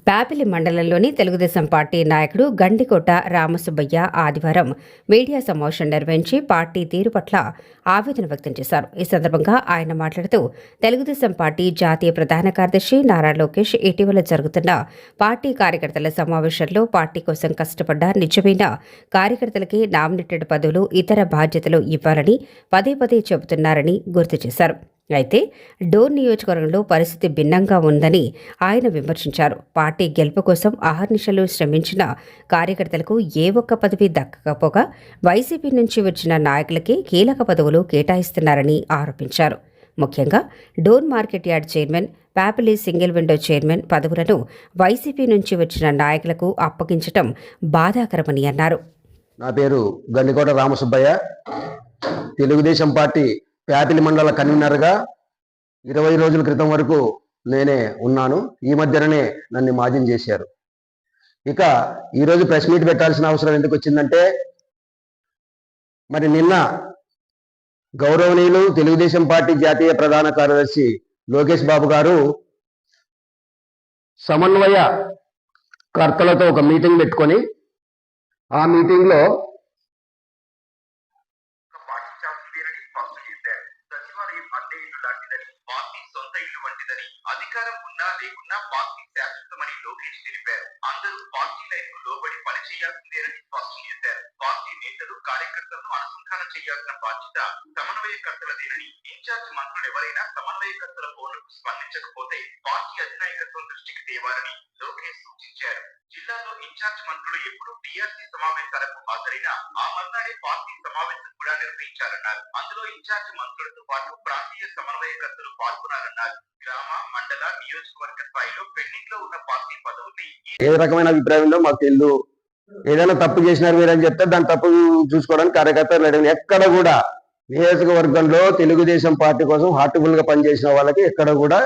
ప్యాపిలి మండలంలోని తెలుగుదేశం పార్టీ నాయకుడు గండికోట రామసుబ్బయ్య ఆదివారం మీడియా సమావేశం నిర్వహించి పార్టీ తీరు పట్ల ఆవేదన వ్యక్తం చేశారు. ఈ సందర్భంగా ఆయన మాట్లాడుతూ తెలుగుదేశం పార్టీ జాతీయ ప్రధాన కార్యదర్శి నారా లోకేష్ ఇటీవల జరుగుతున్న పార్టీ కార్యకర్తల సమావేశంలో పార్టీ కోసం కష్టపడ్డ నిజమైన కార్యకర్తలకి నామినేటెడ్ పదవులు, ఇతర బాధ్యతలు ఇవ్వాలని పదే పదే చెబుతున్నారని గుర్తు చేశారు. అయితే డోర్ నియోజకవర్గంలో పరిస్థితి భిన్నంగా ఉందని ఆయన విమర్శించారు. పార్టీ గెలుపు కోసం అహర్నిశలు శ్రమించిన కార్యకర్తలకు ఏ ఒక్క పదవి దక్కకపోగా వైసీపీ నుంచి వచ్చిన నాయకులకే కీలక పదవులు కేటాయిస్తున్నారని ఆరోపించారు. ముఖ్యంగా door market yard chairman, Pyapili single window chairman పదవులను వైసీపీ నుంచి వచ్చిన నాయకులకు అప్పగించడం బాధాకరమని అన్నారు. నా పేరు గండికోట రామసుబ్బయ్య. తెలుగుదేశం పార్టీ ప్యాపిలి మండల కన్వీనర్గా 20 రోజుల క్రితం వరకు నేనే ఉన్నాను. ఈ మధ్యనే నన్ను మాజీ చేశారు. ఇక ఈరోజు ప్రెస్ మీట్ పెట్టాల్సిన అవసరం ఎందుకు వచ్చిందంటే, మరి నిన్న గౌరవనీయులు తెలుగుదేశం పార్టీ జాతీయ ప్రధాన కార్యదర్శి లోకేష్ బాబు గారు సమన్వయ కర్తలతో ఒక మీటింగ్ పెట్టుకొని, ఆ మీటింగ్లో అధికారం ఉన్నా లేకున్నా పార్టీ శాశ్వతమని లోకేష్ తెలిపారు. అందరూ పార్టీ లైన్కు లోబడి పనిచేయాల్సిందేనని స్పష్టం చేశారు. పార్టీ నేతలు, కార్యకర్తలను అనుసంధానం చేయాల్సిన బాధ్యత సమన్వయకర్తలదేనని, ఇన్ఛార్జ్ మంత్రులు ఎవరైనా సమన్వయకర్తల ఫోన్లకు స్పందించకపోతే పార్టీ అధినాయకత్వం దృష్టికి తేవాలని లోకేష్ సూచించారు. జిల్లాలో ఇన్ఛార్జ్ మంత్రులు ఎప్పుడు టీఆర్సీ సమావేశాలకు హాజరైనా ఆ మర్నాడే పార్టీ సమావేశం కూడా నిర్వహించారన్నారు. అందులో ఇన్ఛార్జ్ మంత్రులతో పాటు ప్రాంతీయ సమన్వయకర్తలు పాల్గొనాలన్నారు. గ్రామ, మండల, నియోజకవర్గ స్థాయిలో పెండింగ్ లో ఉన్న పార్టీ పదవుల్ని ఏ రకమైన అభిప్రాయంలో మాకు తెలియదు. ఏదైనా తప్పు చేసినారు మీరని చెప్తే దాని తప్పు చూసుకోవడానికి కార్యకర్తలు అడిగిన ఎక్కడ కూడా నియోజకవర్గంలో తెలుగుదేశం పార్టీ కోసం హార్ట్ఫుల్ గా పనిచేసిన వాళ్ళకి ఎక్కడ కూడా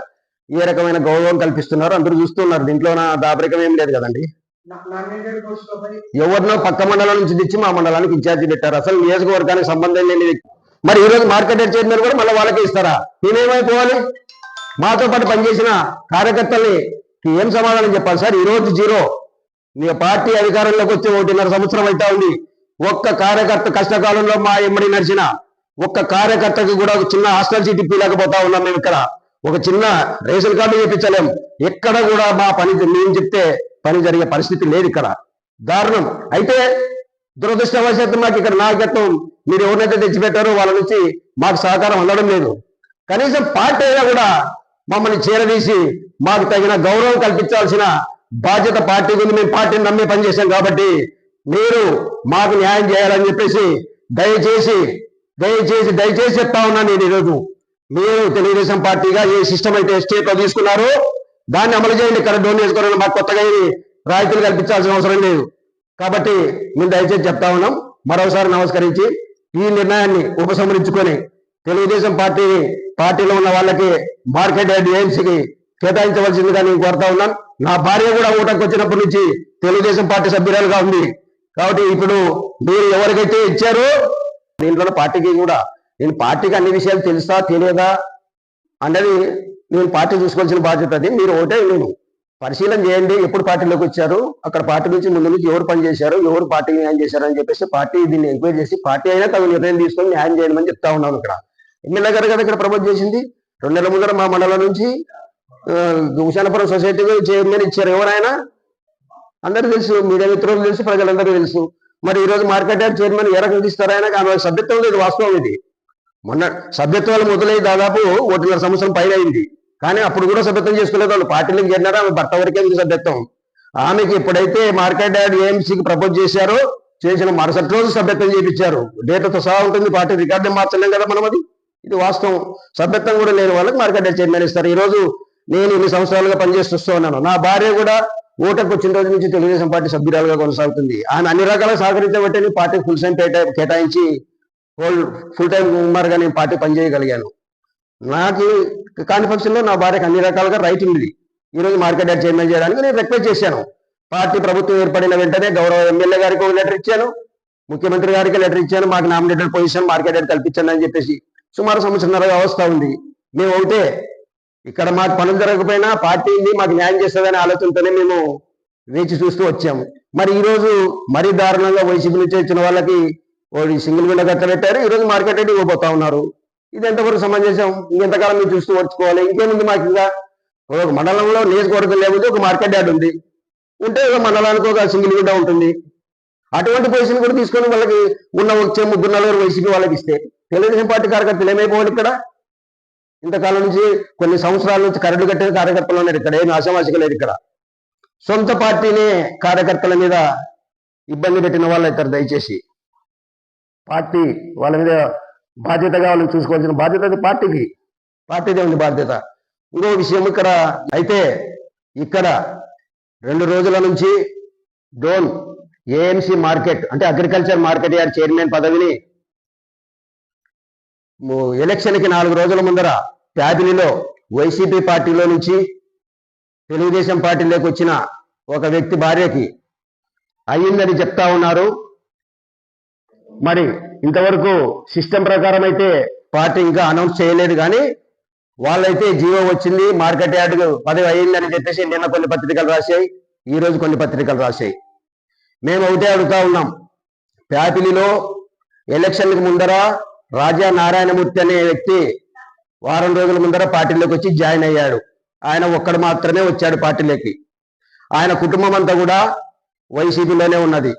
ఏ రకమైన గౌరవం కల్పిస్తున్నారు అందరూ చూస్తున్నారు. దీంట్లో నా దాపరికం ఏం లేదు కదండి. ఎవరినో పక్క మండలం నుంచి తెచ్చి మా మండలానికి ఇన్ఛార్జి పెట్టారు. అసలు నియోజకవర్గానికి సంబంధం లేని. మరి ఈ రోజు మార్కెట్ చైర్మన్ కూడా మళ్ళీ వాళ్ళకే ఇస్తారా? నేనేమైపోవాలి? మాతో పాటు పనిచేసిన కార్యకర్తల్ని ఏం సమాధానం చెప్పాలి సార్? ఈ రోజు జీరో. మీ పార్టీ అధికారంలోకి వచ్చి 1.5 సంవత్సరం అయితే ఉంది. ఒక్క కార్యకర్త కష్టకాలంలో మా ఎమ్మడి నడిచిన ఒక్క కార్యకర్తకి కూడా ఒక చిన్న హాస్టల్ సీట్ ఇప్పలేకపోతా ఉన్నాం. మేము ఇక్కడ ఒక చిన్న రేషన్ కార్డు చేయించలేం. ఎక్కడ కూడా మా పని మేము చెప్తే పని జరిగే పరిస్థితి లేదు. ఇక్కడ దారుణం. అయితే దురదృష్టవశాత్తు మాకు ఇక్కడ నాయకత్వం మీరు ఎవరినైతే తెచ్చిపెట్టారో వాళ్ళ నుంచి మాకు సహకారం అందడం లేదు. కనీసం పార్టీ అయినా కూడా మమ్మల్ని చేరదీసి మాకు తగిన గౌరవం కల్పించాల్సిన బాధ్యత పార్టీ ఉంది. మేము పార్టీని నమ్మి పనిచేశాం కాబట్టి మీరు మాకు న్యాయం చేయాలని చెప్పేసి దయచేసి చెప్తా ఉన్నాను. నేను ఈరోజు మీరు తెలుగుదేశం పార్టీగా ఏ సిస్టమ్ అయితే స్టేట్ లో తీసుకున్నారో దాన్ని అమలు చేయండి. ఇక్కడ డోన్ చేసుకోవడం మాకు కొత్తగా రాయితీలు కల్పించాల్సిన అవసరం లేదు. కాబట్టి మేము దయచేసి చెప్తా ఉన్నాం. మరోసారి నమస్కరించి ఈ నిర్ణయాన్ని ఉపసంహరించుకొని తెలుగుదేశం పార్టీలో ఉన్న వాళ్ళకి మార్కెట్ యార్డ్ ఏఎంసీకి కేటాయించవలసిందిగా నేను కోరుతా ఉన్నాను. నా భార్య కూడా ఓటకు వచ్చినప్పటి నుంచి తెలుగుదేశం పార్టీ సభ్యురాలుగా ఉంది. కాబట్టి ఇప్పుడు మీరు ఎవరికైతే ఇచ్చారో దీంట్లో పార్టీకి కూడా నేను పార్టీకి అన్ని విషయాలు తెలుసా తెలియదా అన్నది నేను పార్టీ చూసుకోవాల్సిన బాధ్యత అది. మీరు ఒకటే నేను పరిశీలన చేయండి. ఎప్పుడు పార్టీలోకి వచ్చారు, అక్కడ పార్టీ నుంచి ముందు నుంచి ఎవరు పనిచేశారు, ఎవరు పార్టీకి న్యాయం చేశారు అని చెప్పేసి పార్టీ దీన్ని ఎంక్వైరీ చేసి పార్టీ అయినా తగు నిర్ణయం తీసుకొని న్యాయం చేయమని చెప్తా ఉన్నాను. ఇక్కడ ఎమ్మెల్యే గారు కదా ఇక్కడ ప్రపోజ్ చేసింది. 2 నెలల ముందర మా మండలం నుంచి హుషానపురం సొసైటీ చైర్మన్ ఇచ్చారు. ఎవరైనా అందరూ తెలుసు, మీడియా మిత్రులు తెలుసు, ప్రజలందరూ తెలుసు. మరి ఈ రోజు మార్కెట్ యార్డ్ చైర్మన్ ఏ రకంగా ఇస్తారా? ఆయన సభ్యత్వం లేదు. వాస్తవం ఇది. మొన్న సభ్యత్వాలు మొదలై దాదాపు 1.5 సంవత్సరం పైన అయింది. కానీ అప్పుడు కూడా సభ్యత్వం చేసుకోలేదు. వాళ్ళు పార్టీలకు చేరినారా? ఆమె భర్త వరకే ఉంది సభ్యత్వం. ఆమెకి ఎప్పుడైతే మార్కెట్ యార్డ్ ఏఎంసీకి ప్రపోజ్ చేశారో చేసిన మరుసటి రోజు సభ్యత్వం చేయించారు. డేటాతో సహా ఉంటుంది. పార్టీ రికార్డు మార్చలేం కదా మనం. ఇది వాస్తవం. సభ్యత్వం కూడా లేని వాళ్ళకి మార్కెట్ యార్డ్ చైర్మన్ ఇస్తారు. ఈ రోజు నేను 2 సంవత్సరాలుగా పనిచేస్తూ ఉన్నాను. నా భార్య కూడా ఓటకు వచ్చిన రోజు నుంచి తెలుగుదేశం పార్టీ సభ్యురాలుగా కొనసాగుతుంది. ఆమె అన్ని రకాలుగా సహకరించబట్టి పార్టీ ఫుల్ టైం కేటాయించి ఫుల్ టైం మెంబర్గా నేను పార్టీ పనిచేయగలిగాను. నాకు కాని పక్షంలో నా భార్యకు అన్ని రకాలుగా రైట్ ఉంది. ఈ రోజు మార్కెట్ యార్డ్ చైర్మన్ చేయడానికి నేను రిక్వెస్ట్ చేశాను. పార్టీ ప్రభుత్వం ఏర్పడిన వెంటనే గౌరవ ఎమ్మెల్యే గారికి ఒక లెటర్ ఇచ్చాను, ముఖ్యమంత్రి గారికి లెటర్ ఇచ్చాను. మాకు నామినేటెడ్ పొజిషన్ మార్కెట్ యార్డ్ కల్పించండి అని చెప్పేసి సుమారు 1.5 సంవత్సరాలుగా అవస్థ ఉంది. మేము ఒకటే ఇక్కడ మాకు పనులు జరగకపోయినా పార్టీ ఉంది మాకు న్యాయం చేస్తుందనే ఆలోచనతోనే మేము వేచి చూస్తూ వచ్చాము. మరి ఈ రోజు మరీ దారుణంగా వైసీపీ నుంచి వచ్చిన వాళ్ళకి సింగిల్ విండో కట్టబెట్టారు. ఈ రోజు మార్కెట్ రేట్ ఇవ్వబోతా ఉన్నారు. ఇది ఎంతవరకు సమంజసం? ఇంకెంతకాలం మేము చూస్తూ వచ్చుకోవాలి? ఇంకేముంది మాకు? ఇంకా ఒక మండలంలో నియోజకవర్గం లేకపోతే ఒక మార్కెట్ యార్డ్ ఉంది, ఉంటే ఒక మండలానికి ఒక సింగిల్ విండో ఉంటుంది. అటువంటి పొజిషన్ కూడా తీసుకొని వాళ్ళకి ఉన్న వచ్చే 3-4 వైసీపీ వాళ్ళకి ఇస్తే తెలుగుదేశం పార్టీ కార్యకర్తలు ఏమైపోవాలి? ఇక్కడ ఇంతకాలం నుంచి కొన్ని సంవత్సరాల నుంచి కరడు కట్టిన కార్యకర్తలు ఉన్నారు. ఇక్కడ ఏమి ఆశామాషిక లేదు. ఇక్కడ సొంత పార్టీనే కార్యకర్తల మీద ఇబ్బంది పెట్టిన వాళ్ళు అవుతారు. దయచేసి పార్టీ వాళ్ళ మీద బాధ్యతగా వాళ్ళని చూసుకోవాల్సిన బాధ్యత అది పార్టీదే ఉంది బాధ్యత. ఇంకో విషయం ఇక్కడ అయితే, ఇక్కడ 2 రోజుల నుంచి డోన్ ఏఎంసీ మార్కెట్ అంటే అగ్రికల్చర్ మార్కెట్ యార్డ్ చైర్మన్ పదవిని ఎలక్షన్కి 4 రోజుల ముందర ప్యాదిలిలో వైసీపీ పార్టీలో నుంచి తెలుగుదేశం పార్టీలోకి వచ్చిన ఒక వ్యక్తి భార్యకి అయ్యిందని చెప్తా ఉన్నారు. మరి ఇంతవరకు సిస్టమ్ ప్రకారం అయితే పార్టీ ఇంకా అనౌన్స్ చేయలేదు, కానీ వాళ్ళైతే జీవో వచ్చింది, మార్కెట్ యార్డ్ పదవి అయ్యిందని చెప్పేసి నిన్న కొన్ని పత్రికలు రాశాయి, ఈ రోజు కొన్ని పత్రికలు రాశాయి. మేము ఒకటే అడుగుతా ఉన్నాం, ప్యాపిలిలో ఎలక్షన్లకు ముందర రాజా నారాయణమూర్తి అనే వ్యక్తి వారం రోజుల ముందర పార్టీలోకి వచ్చి జాయిన్ అయ్యాడు. ఆయన ఒక్కడు మాత్రమే వచ్చాడు పార్టీలోకి. ఆయన కుటుంబం అంతా కూడా వైసీపీలోనే ఉన్నది.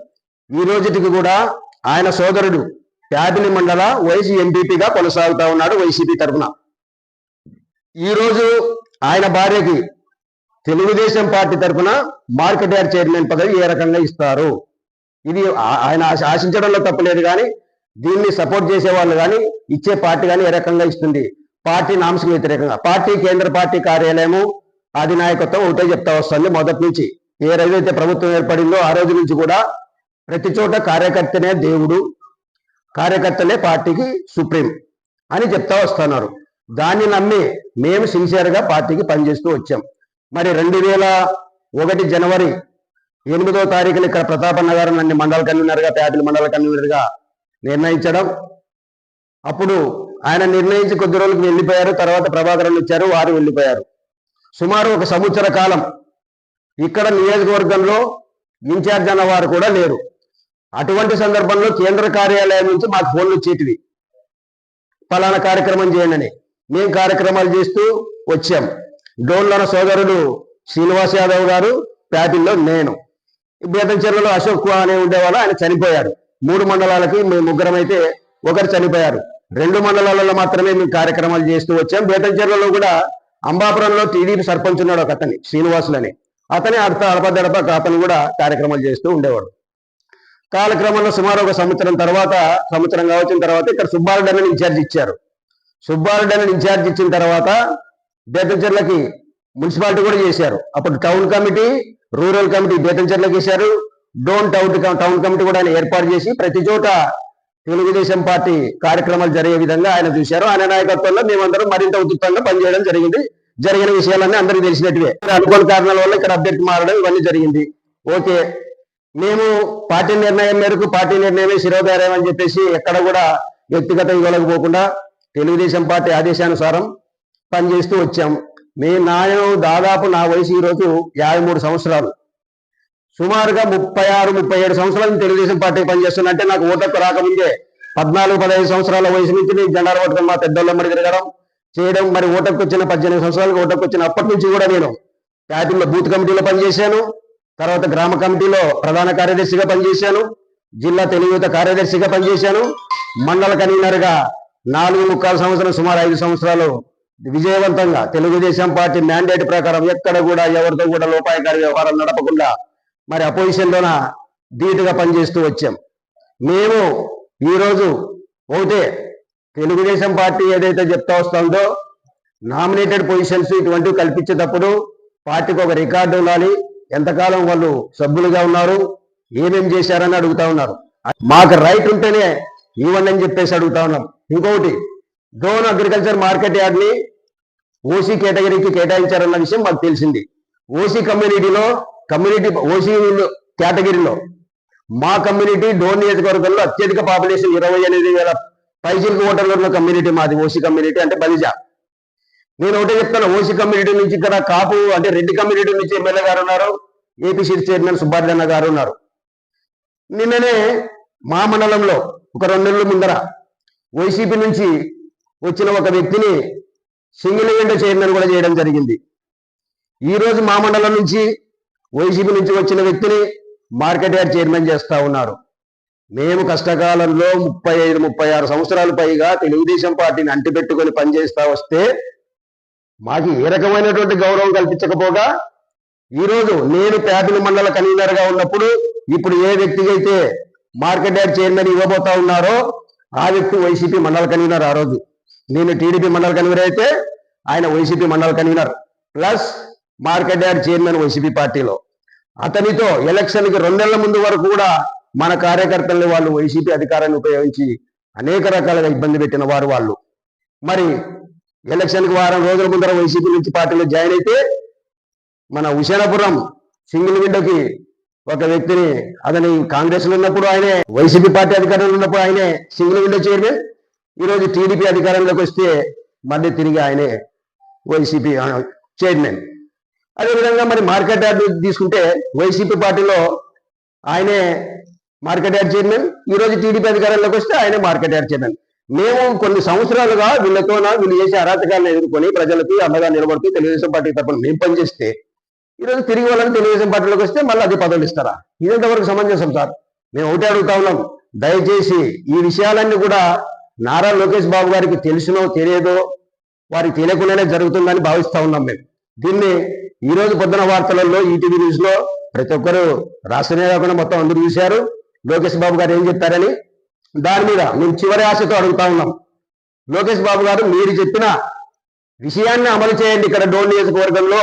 ఈ రోజుకి కూడా ఆయన సోదరుడు ప్యాపిలి మండల వైసీ ఎంపీపీగా కొనసాగుతా ఉన్నాడు వైసీపీ తరఫున. ఈ రోజు ఆయన భార్యకి తెలుగుదేశం పార్టీ తరఫున మార్కెట్ యార్డ్ చైర్మన్ పదవి ఏ రకంగా ఇస్తారు? ఇది ఆయన ఆశించడంలో తప్పలేదు, కానీ దీన్ని సపోర్ట్ చేసే వాళ్ళు కానీ ఇచ్చే పార్టీ కానీ ఏ రకంగా ఇస్తుంది? పార్టీ నామ్స్కి వ్యతిరేకంగా పార్టీ కేంద్ర పార్టీ కార్యాలయము అధినాయకత్వం ఒకటే చెప్తా వస్తుంది. మొదటి నుంచి ఏ రోజైతే ప్రభుత్వం ఏర్పడిందో ఆ రోజు నుంచి కూడా ప్రతి చోట కార్యకర్తనే దేవుడు, కార్యకర్తలే పార్టీకి సుప్రీం అని చెప్తా వస్తున్నారు. దాన్ని నమ్మి మేము సిన్సియర్గా పార్టీకి పనిచేస్తూ వచ్చాం. మరి 2001 జనవరి 8వ తారీఖున ఇక్కడ ప్రతాపన్న గారు నన్ను మండల కన్వీనర్గా, ప్యాపిలి మండల కన్వీనర్గా నిర్ణయించడం. అప్పుడు ఆయన నిర్ణయించి కొద్ది రోజులకు వెళ్ళిపోయారు. తర్వాత ప్రభాకరన్ ఇచ్చారు, వారు వెళ్ళిపోయారు. సుమారు 1 సంవత్సర కాలం ఇక్కడ నియోజకవర్గంలో ఇన్ఛార్జ్ అన్న వారు కూడా లేరు. అటువంటి సందర్భంలో కేంద్ర కార్యాలయం నుంచి మాకు ఫోన్లు వచ్చేటివి, పలానా కార్యక్రమం చేయండి అని. మేము కార్యక్రమాలు చేస్తూ వచ్చాం. డోన్లోన సోదరుడు శ్రీనివాస్ యాదవ్ గారు, ప్యాపిల్లో నేను, బేతంచెర్లలో అశోక్ అనే ఉండేవాళ్ళు, ఆయన చనిపోయాడు. 3 మండలాలకి మేము 3 అయితే ఒకరు చనిపోయారు. 2 మండలాలలో మాత్రమే మేము కార్యక్రమాలు చేస్తూ వచ్చాం. బేతంచెర్లలో కూడా అంబాపురంలో టీడీపీ సర్పంచ్ ఉన్నాడు ఒక అతన్ని, శ్రీనివాసులని, అతని అడపదడప అతను కూడా కార్యక్రమాలు చేస్తూ ఉండేవాడు. కాలక్రమంలో సుమారు 1 సంవత్సరం కావచ్చిన తర్వాత ఇక్కడ సుబ్బారెడ్డి ఇన్ఛార్జ్ ఇచ్చారు. సుబ్బారెడ్డి ఇన్ఛార్జ్ ఇచ్చిన తర్వాత బేతంచెర్లకి మున్సిపాలిటీ కూడా చేశారు. అప్పుడు టౌన్ కమిటీ, రూరల్ కమిటీ బేతంచెర్లకి వేశారు. డోన్ టౌన్ కమిటీ కూడా ఆయన ఏర్పాటు చేసి ప్రతి చోట తెలుగుదేశం పార్టీ కార్యక్రమాలు జరిగే విధంగా ఆయన చూశారు. ఆయన నాయకత్వంలో మేమందరం మరింత ఉధృతంగా పనిచేయడం జరిగింది. జరిగిన విషయాలన్నీ అందరికీ తెలిసినట్టువే. అనుకోని కారణాల వల్ల ఇక్కడ అభ్యర్థి మారడం ఇవన్నీ జరిగింది. ఓకే, మేము పార్టీ నిర్ణయం మేరకు పార్టీ నిర్ణయమే శిరోధార్యం అని చెప్పేసి ఎక్కడ కూడా వ్యక్తిగత యువలకు పోకుండా తెలుగుదేశం పార్టీ ఆదేశానుసారం పనిచేస్తూ వచ్చాం. నేను దాదాపు నా వయసు ఈరోజు 53 సంవత్సరాలు. సుమారుగా 36-37 సంవత్సరాలు తెలుగుదేశం పార్టీ పనిచేస్తున్నట్టే. నాకు ఓటకు రాకముందే 14-15 సంవత్సరాల వయసు నుంచి నేను జెండాలు పట్టుకొని మా పెద్దోళ్ళమ్మడి తిరగడం చేయడం. మరి ఓటకు వచ్చిన 18 సంవత్సరాలకు ఓటకు వచ్చిన అప్పటి నుంచి కూడా నేను ప్యాపిల్లో బూత్ కమిటీలో పనిచేశాను. తర్వాత గ్రామ కమిటీలో ప్రధాన కార్యదర్శిగా పనిచేశాను. జిల్లా తెలుగుయుత కార్యదర్శిగా పనిచేశాను. మండల కన్వీనర్గా 4.25 సంవత్సరం, సుమారు 5 సంవత్సరాలు విజయవంతంగా తెలుగుదేశం పార్టీ మ్యాండేట్ ప్రకారం ఎక్కడ కూడా ఎవరితో కూడా లోపాయకారి వ్యవహారం నడపకుండా మరి అపోజిషన్లోన ధీటుగా పనిచేస్తూ వచ్చాం. మేము ఈరోజు ఒకటే, తెలుగుదేశం పార్టీ ఏదైతే చెప్తా వస్తుందో నామినేటెడ్ పొజిషన్స్ ఇటువంటివి కల్పించేటప్పుడు పార్టీకి ఒక రికార్డు ఉండాలి. ఎంతకాలం వాళ్ళు సభ్యులుగా ఉన్నారు, ఏమేం చేశారని అడుగుతా ఉన్నారు. మాకు రైట్ ఉంటేనే ఇవ్వండి అని చెప్పేసి అడుగుతా ఉన్నాం. ఇంకొకటి, డోన్ అగ్రికల్చర్ మార్కెట్ యార్డ్ని ఓసీ కేటగిరీకి కేటాయించారన్న విషయం మాకు తెలిసింది. ఓసీ ఓసీ కేటగిరీలో మా కమ్యూనిటీ డోన్ నియోజకవర్గంలో అత్యధిక పాపులేషన్ 28,000 పైచిలకు ఓటర్లు ఉన్న కమ్యూనిటీ మాది. ఓసీ కమ్యూనిటీ అంటే బలిజ. నేను ఒకటే చెప్తాను, ఓసీ కమ్యూనిటీ నుంచి ఇక్కడ కాపు అంటే రెడ్డి కమ్యూనిటీ నుంచి ఎమ్మెల్యే గారు ఉన్నారు, ఏపీసీ చైర్మన్ సుబ్బారెడ్డి గారు ఉన్నారు. నిన్ననే మా మండలంలో ఒక 2 నెలల ముందర వైసీపీ నుంచి వచ్చిన ఒక వ్యక్తిని సింగిల్ విండో చైర్మన్ కూడా చేయడం జరిగింది. ఈ రోజు మా మండలం నుంచి వైసీపీ నుంచి వచ్చిన వ్యక్తిని మార్కెట్ యార్డ్ చైర్మన్ చేస్తా ఉన్నారు. మేము కష్టకాలంలో 35-36 సంవత్సరాలు పైగా తెలుగుదేశం పార్టీని అంటిపెట్టుకొని పనిచేస్తా వస్తే మాకు ఏ రకమైనటువంటి గౌరవం కల్పించకపోగా ఈరోజు నేను ప్యాపిల్ మండల కన్వీనర్ గా ఉన్నప్పుడు ఇప్పుడు ఏ వ్యక్తికి అయితే మార్కెట్ యార్డ్ చైర్మన్ ఇవ్వబోతా ఉన్నారో ఆ వ్యక్తి వైసీపీ మండల కన్వీనర్. ఆ రోజు నేను టీడీపీ మండల కన్వీనర్ అయితే ఆయన వైసీపీ మండల convener plus market yard chairman YCP పార్టీలో. అతనితో ఎలక్షన్కి 2 నెలల ముందు వరకు కూడా మన కార్యకర్తల్ని వాళ్ళు వైసీపీ అధికారాన్ని ఉపయోగించి అనేక రకాలుగా ఇబ్బంది పెట్టిన వారు వాళ్ళు. మరి ఎలక్షన్కి వారం రోజుల ముందర వైసీపీ నుంచి పార్టీలో జాయిన్ అయితే మన హుసేనాపురం సింగిల్ విండోకి ఒక వ్యక్తిని, అతని కాంగ్రెస్ లో ఉన్నప్పుడు ఆయనే, వైసీపీ పార్టీ అధికారంలో ఉన్నప్పుడు ఆయనే సింగిల్ విండో చైర్మన్. ఈరోజు టీడీపీ అధికారంలోకి వస్తే మళ్ళీ తిరిగి ఆయనే వైసీపీ చైర్మన్. అదేవిధంగా మరి మార్కెట్ యార్డ్ తీసుకుంటే వైసీపీ పార్టీలో ఆయనే మార్కెట్ యార్డ్ చైర్మన్, ఈరోజు టీడీపీ అధికారంలోకి వస్తే ఆయనే మార్కెట్ యార్డ్ చైర్మన్. మేము కొన్ని సంవత్సరాలుగా వీళ్ళు చేసే అరాచకాలను ఎదుర్కొని ప్రజలకు అండగా నిలబడుతూ తెలుగుదేశం పార్టీ తరఫున మేము పనిచేస్తే ఈరోజు తిరిగి వాళ్ళని తెలుగుదేశం పార్టీలోకి వస్తే మళ్ళీ అది పదవులు ఇస్తారా? ఇదంతవరకు సమంజసం సార్. మేము ఒకటే అడుగుతా ఉన్నాం, దయచేసి ఈ విషయాలన్నీ కూడా నారా లోకేష్ బాబు గారికి తెలిసినో తెలియదో వారికి తెలియకుండానే జరుగుతుందని భావిస్తా ఉన్నాం మేము. దీన్ని ఈ రోజు పొద్దున వార్తలలో ఈటీవీ న్యూస్ లో ప్రతి ఒక్కరు రాష్ట్రమే కాకుండా మొత్తం అందరూ చూశారు లోకేష్ బాబు గారు ఏం చెప్తారని. దాని మీద మేము చివరి ఆశతో అడుగుతా ఉన్నాం, లోకేష్ బాబు గారు మీరు చెప్పిన విషయాన్ని అమలు చేయండి. ఇక్కడ డోన్ నియోజకవర్గంలో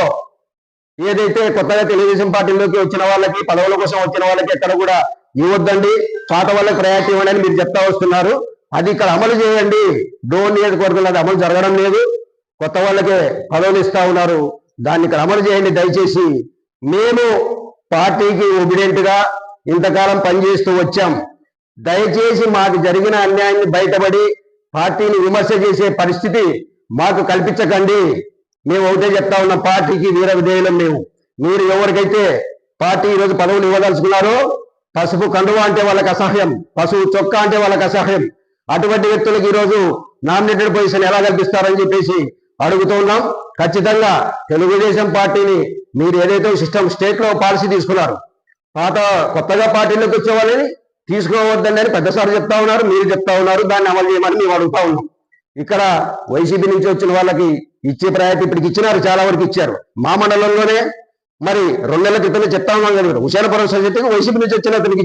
ఏదైతే కొత్తగా తెలుగుదేశం పార్టీలోకి వచ్చిన వాళ్ళకి, పదవుల కోసం వచ్చిన వాళ్ళకి ఎక్కడ కూడా ఇవ్వద్దండి, పాత వాళ్ళకి ప్రయారిటీ ఇవ్వండి అని మీరు చెప్తా వస్తున్నారు. అది ఇక్కడ అమలు చేయండి. డోన్ నియోజకవర్గంలో అది అమలు జరగడం లేదు, కొత్త వాళ్ళకే పదవులు ఇస్తా ఉన్నారు. దాన్ని ఇక్కడ అమలు చేయండి దయచేసి. మేము పార్టీకి ఒబిడెంట్ గా ఇంతకాలం పనిచేస్తూ వచ్చాం. దయచేసి మాకు జరిగిన అన్యాయాన్ని బయటపడి పార్టీని విమర్శ చేసే పరిస్థితి మాకు కల్పించకండి. మేము ఒకటే చెప్తా ఉన్నాం, పార్టీకి వీర విధేయులం మేము. మీరు ఎవరికైతే పార్టీ ఈరోజు పదవులు ఇవ్వదలుచుకున్నారో, పసుపు కండువా అంటే వాళ్ళకి అసహ్యం, పసుపు చొక్కా అంటే వాళ్ళకి అసహ్యం, అటువంటి వ్యక్తులకు ఈరోజు నామినేటెడ్ పొజిషన్ ఎలా కల్పిస్తారని చెప్పేసి అడుగుతూ ఉన్నాం. ఖచ్చితంగా తెలుగుదేశం పార్టీని మీరు ఏదైతే సిస్టమ్ స్టేట్ లో పాలసీ తీసుకున్నారు, కొత్తగా పార్టీలోకి వచ్చే వాళ్ళని తీసుకోవద్దండి అని పెద్దసారి చెప్తా ఉన్నారు, మీరు చెప్తా ఉన్నారు, దాన్ని అమలు చేయమని మేము అడుగుతా ఉన్నాం. ఇక్కడ వైసీపీ నుంచి వచ్చిన వాళ్ళకి ఇచ్చే ప్రయారిటీ ఇప్పటికి ఇచ్చినారు, చాలా వరకు ఇచ్చారు. మా మండలంలోనే మరి 2 నెలల క్రితమే చెప్తా ఉన్నాం కదా, హుసేనాపురం సొసైటీకి వైసీపీ నుంచి వచ్చిన అతనికి